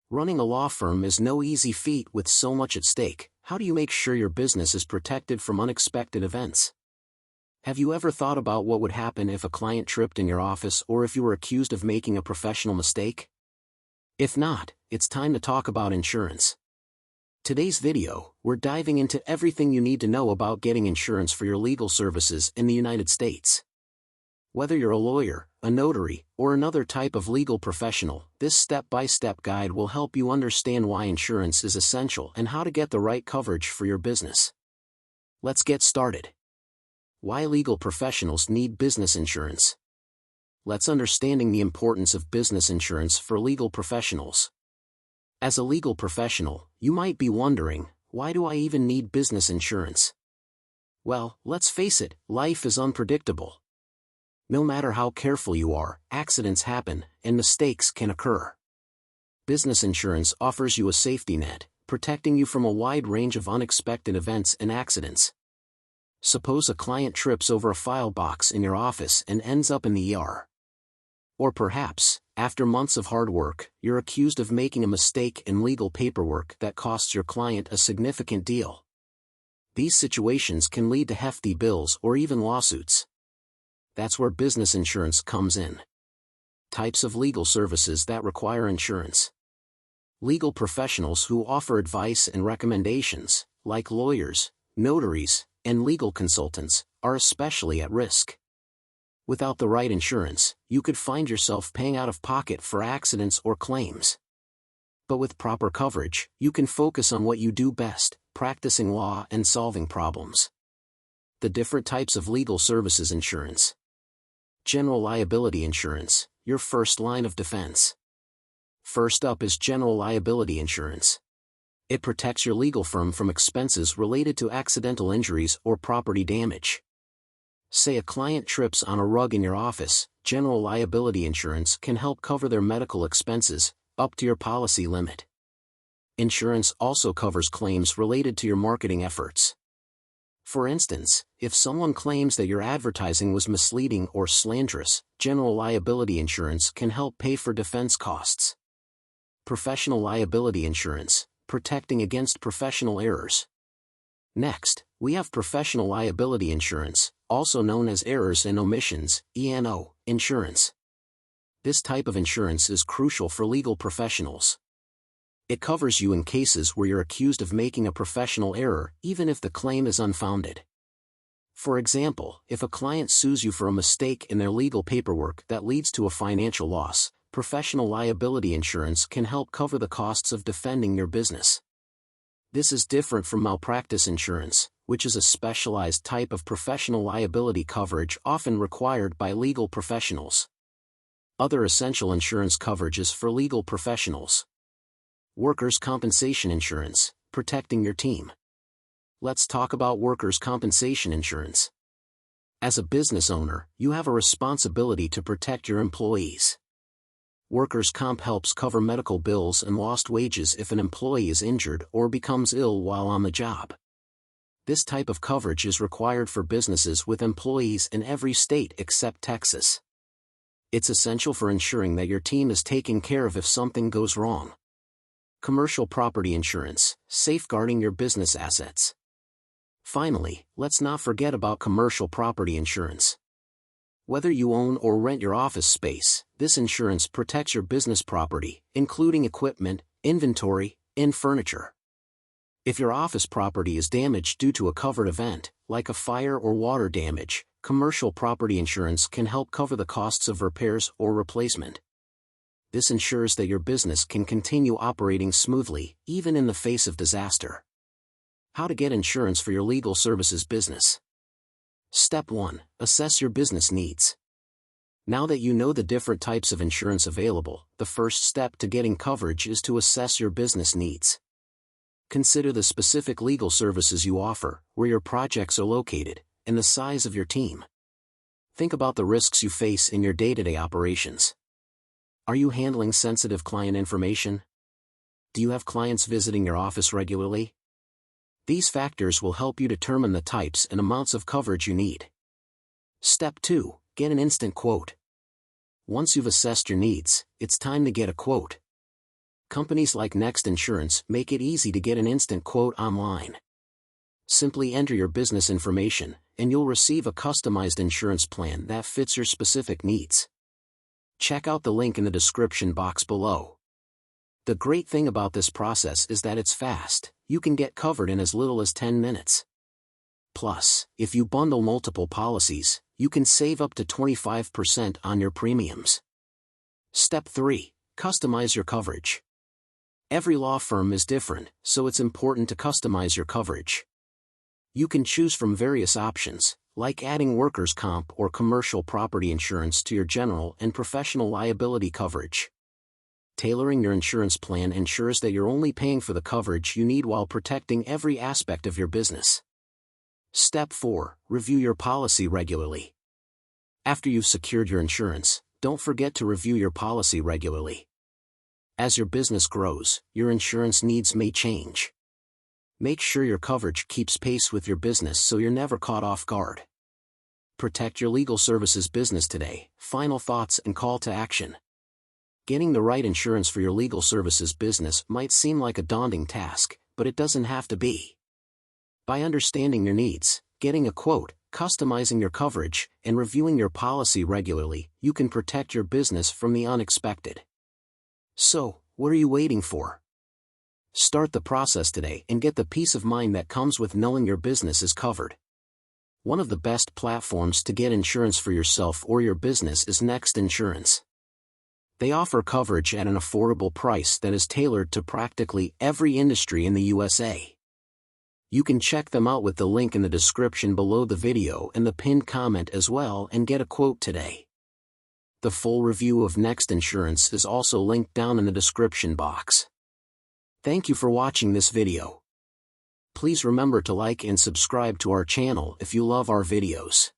Running a law firm is no easy feat with so much at stake. How do you make sure your business is protected from unexpected events? Have you ever thought about what would happen if a client tripped in your office or if you were accused of making a professional mistake? If not, it's time to talk about insurance. Today's video, we're diving into everything you need to know about getting insurance for your legal services in the United States. Whether you're a lawyer, a notary, or another type of legal professional, this step-by-step guide will help you understand why insurance is essential and how to get the right coverage for your business. Let's get started. Why legal professionals need business insurance. Let's understanding the importance of business insurance for legal professionals. As a legal professional, you might be wondering, why do I even need business insurance? Well, let's face it, life is unpredictable. No matter how careful you are, accidents happen, and mistakes can occur. Business insurance offers you a safety net, protecting you from a wide range of unexpected events and accidents. Suppose a client trips over a file box in your office and ends up in the ER. Or perhaps, after months of hard work, you're accused of making a mistake in legal paperwork that costs your client a significant deal. These situations can lead to hefty bills or even lawsuits. That's where business insurance comes in. Types of legal services that require insurance. Legal professionals who offer advice and recommendations, like lawyers, notaries, and legal consultants, are especially at risk. Without the right insurance, you could find yourself paying out of pocket for accidents or claims. But with proper coverage, you can focus on what you do best, practicing law and solving problems. The different types of legal services insurance. General liability insurance, your first line of defense. First up is general liability insurance. It protects your legal firm from expenses related to accidental injuries or property damage. Say a client trips on a rug in your office, general liability insurance can help cover their medical expenses, up to your policy limit. Insurance also covers claims related to your marketing efforts. For instance, if someone claims that your advertising was misleading or slanderous, general liability insurance can help pay for defense costs. Professional liability insurance, protecting against professional errors. Next, we have professional liability insurance, also known as errors and omissions, E&O, insurance. This type of insurance is crucial for legal professionals. It covers you in cases where you're accused of making a professional error, even if the claim is unfounded. For example, if a client sues you for a mistake in their legal paperwork that leads to a financial loss, professional liability insurance can help cover the costs of defending your business. This is different from malpractice insurance, which is a specialized type of professional liability coverage often required by legal professionals. Other essential insurance coverages for legal professionals. Workers' compensation insurance, protecting your team. Let's talk about workers' compensation insurance. As a business owner, you have a responsibility to protect your employees. Workers' comp helps cover medical bills and lost wages if an employee is injured or becomes ill while on the job. This type of coverage is required for businesses with employees in every state except Texas. It's essential for ensuring that your team is taken care of if something goes wrong. Commercial property insurance, safeguarding your business assets. Finally, let's not forget about commercial property insurance. Whether you own or rent your office space, this insurance protects your business property, including equipment, inventory, and furniture. If your office property is damaged due to a covered event, like a fire or water damage, commercial property insurance can help cover the costs of repairs or replacement. This ensures that your business can continue operating smoothly, even in the face of disaster. How to get insurance for your legal services business. Step 1. Assess your business needs. Now that you know the different types of insurance available, the first step to getting coverage is to assess your business needs. Consider the specific legal services you offer, where your projects are located, and the size of your team. Think about the risks you face in your day-to-day operations. Are you handling sensitive client information? Do you have clients visiting your office regularly? These factors will help you determine the types and amounts of coverage you need. Step 2. Get an instant quote. Once you've assessed your needs, it's time to get a quote. Companies like Next Insurance make it easy to get an instant quote online. Simply enter your business information, and you'll receive a customized insurance plan that fits your specific needs. Check out the link in the description box below. The great thing about this process is that it's fast. You can get covered in as little as 10 minutes. Plus, if you bundle multiple policies, you can save up to 25% on your premiums. Step 3. Customize your coverage. Every law firm is different, so it's important to customize your coverage. You can choose from various options, like adding workers' comp or commercial property insurance to your general and professional liability coverage. Tailoring your insurance plan ensures that you're only paying for the coverage you need while protecting every aspect of your business. Step 4. Review your policy regularly. After you've secured your insurance, don't forget to review your policy regularly. As your business grows, your insurance needs may change. Make sure your coverage keeps pace with your business so you're never caught off guard. Protect your legal services business today. Final thoughts and call to action. Getting the right insurance for your legal services business might seem like a daunting task, but it doesn't have to be. By understanding your needs, getting a quote, customizing your coverage, and reviewing your policy regularly, you can protect your business from the unexpected. So, what are you waiting for? Start the process today and get the peace of mind that comes with knowing your business is covered. One of the best platforms to get insurance for yourself or your business is Next Insurance. They offer coverage at an affordable price that is tailored to practically every industry in the USA. You can check them out with the link in the description below the video and the pinned comment as well and get a quote today. The full review of Next Insurance is also linked down in the description box. Thank you for watching this video. Please remember to like and subscribe to our channel if you love our videos.